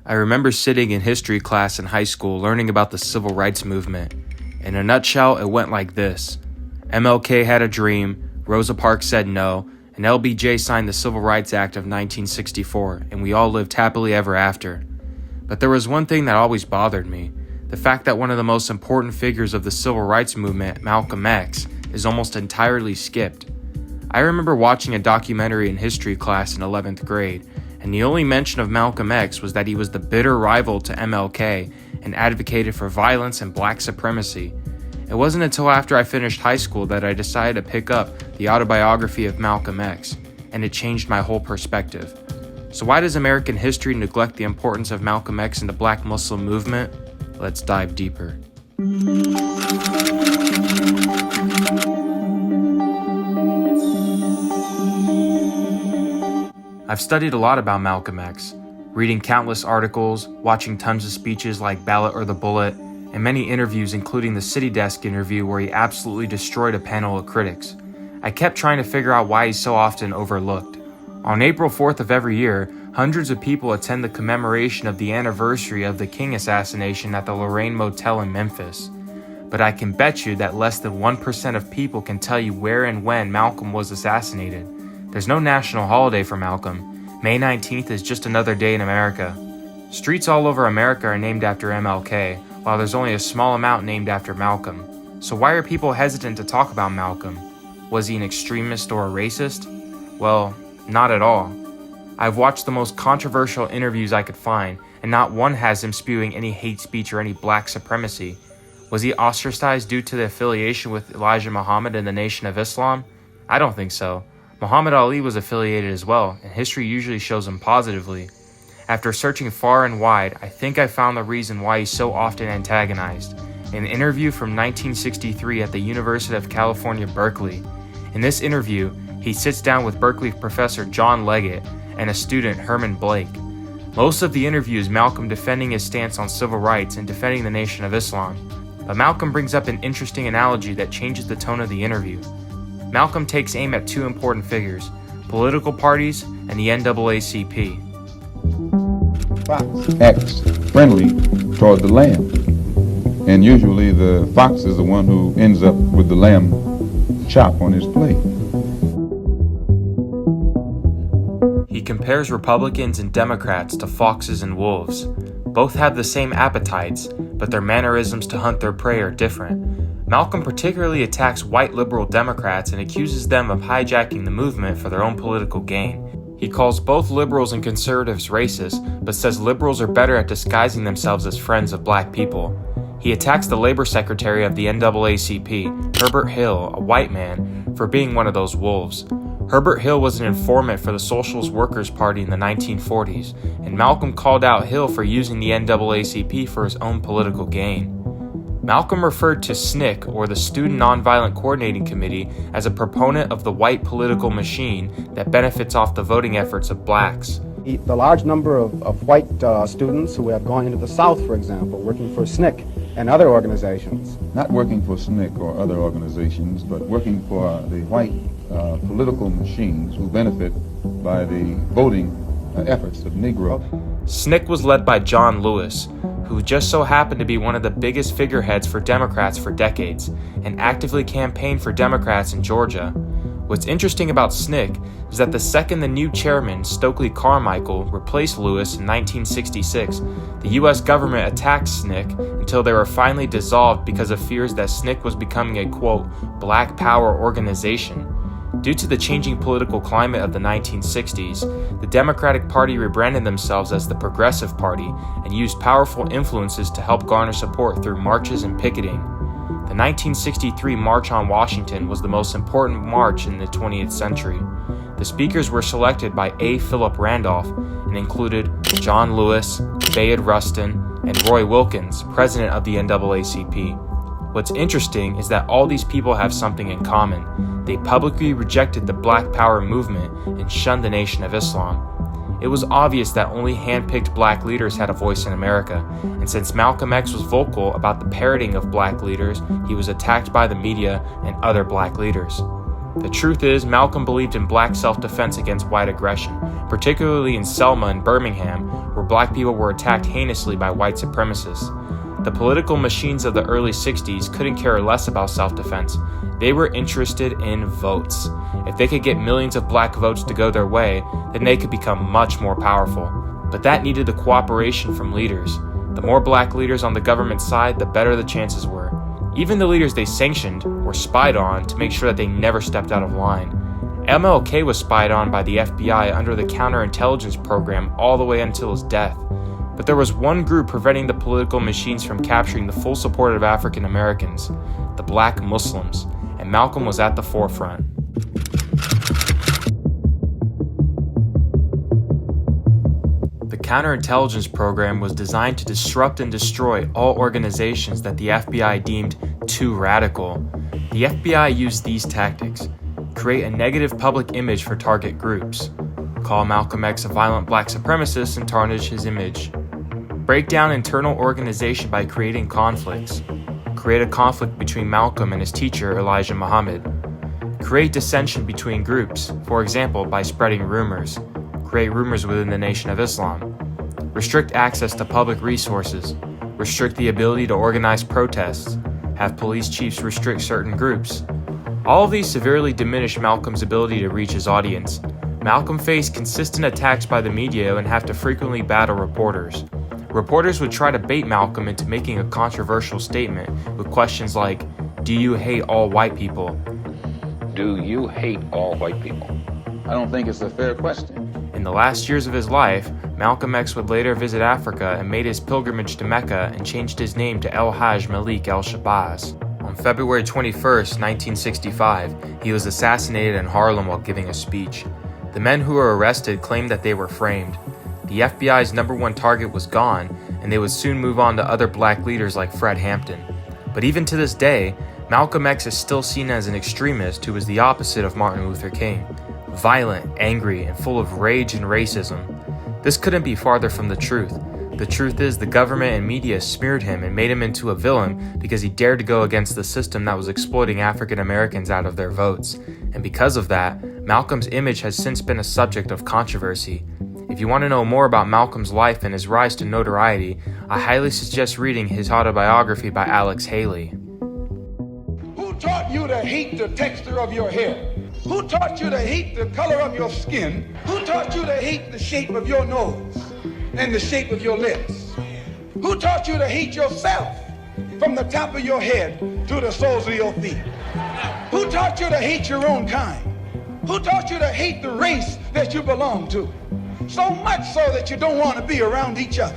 I remember sitting in history class in high school learning about the civil rights movement. In a nutshell, it went like this. MLK had a dream, Rosa Parks said no, and LBJ signed the Civil Rights Act of 1964, and we all lived happily ever after. But there was one thing that always bothered me, the fact that one of the most important figures of the civil rights movement, Malcolm X, is almost entirely skipped. I remember watching a documentary in history class in 11th grade, and the only mention of Malcolm X was that he was the bitter rival to MLK and advocated for violence and black supremacy. It wasn't until after I finished high school that I decided to pick up the autobiography of Malcolm X, and it changed my whole perspective. So why does American history neglect the importance of Malcolm X and the Black Muslim movement? Let's dive deeper. I've studied a lot about Malcolm X, reading countless articles, watching tons of speeches like Ballot or the Bullet, and many interviews including the City Desk interview where he absolutely destroyed a panel of critics. I kept trying to figure out why he's so often overlooked. On April 4th of every year, hundreds of people attend the commemoration of the anniversary of the King assassination at the Lorraine Motel in Memphis. But I can bet you that less than 1% of people can tell you where and when Malcolm was assassinated. There's no national holiday for Malcolm. May 19th is just another day in America. Streets all over America are named after MLK, while there's only a small amount named after Malcolm. So why are people hesitant to talk about Malcolm? Was he an extremist or a racist? Well, not at all. I've watched the most controversial interviews I could find, and not one has him spewing any hate speech or any black supremacy. Was he ostracized due to the affiliation with Elijah Muhammad and the Nation of Islam? I don't think so. Muhammad Ali was affiliated as well, and history usually shows him positively. After searching far and wide, I think I found the reason why he's so often antagonized. In an interview from 1963 at the University of California, Berkeley. In this interview, he sits down with Berkeley professor John Leggett and a student, Herman Blake. Most of the interview is Malcolm defending his stance on civil rights and defending the Nation of Islam. But Malcolm brings up an interesting analogy that changes the tone of the interview. Malcolm takes aim at two important figures, political parties and the NAACP. Fox acts friendly toward the lamb, and usually the fox is the one who ends up with the lamb chop on his plate. He compares Republicans and Democrats to foxes and wolves. Both have the same appetites, but their mannerisms to hunt their prey are different. Malcolm particularly attacks white liberal Democrats and accuses them of hijacking the movement for their own political gain. He calls both liberals and conservatives racist, but says liberals are better at disguising themselves as friends of black people. He attacks the labor secretary of the NAACP, Herbert Hill, a white man, for being one of those wolves. Herbert Hill was an informant for the Socialist Workers' Party in the 1940s, and Malcolm called out Hill for using the NAACP for his own political gain. Malcolm referred to SNCC, or the Student Nonviolent Coordinating Committee, as a proponent of the white political machine that benefits off the voting efforts of blacks. The large number of white students who have gone into the South, for example, working for SNCC and other organizations. Not working for SNCC or other organizations, but working for the white political machines who benefit by the voting efforts of Negro. SNCC was led by John Lewis, who just so happened to be one of the biggest figureheads for Democrats for decades, and actively campaigned for Democrats in Georgia. What's interesting about SNCC is that the second the new chairman, Stokely Carmichael, replaced Lewis in 1966, the U.S. government attacked SNCC until they were finally dissolved because of fears that SNCC was becoming a, quote, black power organization. Due to the changing political climate of the 1960s, the Democratic Party rebranded themselves as the Progressive Party and used powerful influences to help garner support through marches and picketing. The 1963 March on Washington was the most important march in the 20th century. The speakers were selected by A. Philip Randolph and included John Lewis, Bayard Rustin, and Roy Wilkins, president of the NAACP. What's interesting is that all these people have something in common. They publicly rejected the Black Power movement and shunned the Nation of Islam. It was obvious that only hand-picked black leaders had a voice in America, and since Malcolm X was vocal about the parroting of black leaders, he was attacked by the media and other black leaders. The truth is, Malcolm believed in black self-defense against white aggression, particularly in Selma and Birmingham, where black people were attacked heinously by white supremacists. The political machines of the early 60s couldn't care less about self-defense. They were interested in votes. If they could get millions of black votes to go their way, then they could become much more powerful. But that needed the cooperation from leaders. The more black leaders on the government side, the better the chances were. Even the leaders they sanctioned were spied on to make sure that they never stepped out of line. MLK was spied on by the FBI under the counterintelligence program all the way until his death. But there was one group preventing the political machines from capturing the full support of African Americans, the black Muslims, and Malcolm was at the forefront. The counterintelligence program was designed to disrupt and destroy all organizations that the FBI deemed too radical. The FBI used these tactics: create a negative public image for target groups, call Malcolm X a violent black supremacist and tarnish his image, break down internal organization by creating conflicts, create a conflict between Malcolm and his teacher Elijah Muhammad, create dissension between groups, for example by spreading rumors, create rumors within the Nation of Islam, restrict access to public resources, restrict the ability to organize protests, have police chiefs restrict certain groups. All of these severely diminished Malcolm's ability to reach his audience. Malcolm faced consistent attacks by the media and have to frequently battle reporters. Reporters would try to bait Malcolm into making a controversial statement with questions like, "Do you hate all white people?" Do you hate all white people? I don't think it's a fair question. In the last years of his life, Malcolm X would later visit Africa and made his pilgrimage to Mecca and changed his name to El Hajj Malik El-Shabazz. On February 21, 1965, he was assassinated in Harlem while giving a speech. The men who were arrested claimed that they were framed. The FBI's #1 target was gone, and they would soon move on to other black leaders like Fred Hampton. But even to this day, Malcolm X is still seen as an extremist who was the opposite of Martin Luther King. Violent, angry, and full of rage and racism. This couldn't be farther from the truth. The truth is, the government and media smeared him and made him into a villain because he dared to go against the system that was exploiting African Americans out of their votes. And because of that, Malcolm's image has since been a subject of controversy. If you want to know more about Malcolm's life and his rise to notoriety, I highly suggest reading his autobiography by Alex Haley. Who taught you to hate the texture of your hair? Who taught you to hate the color of your skin? Who taught you to hate the shape of your nose and the shape of your lips? Who taught you to hate yourself from the top of your head to the soles of your feet? Who taught you to hate your own kind? Who taught you to hate the race that you belong to? So much so that you don't want to be around each other.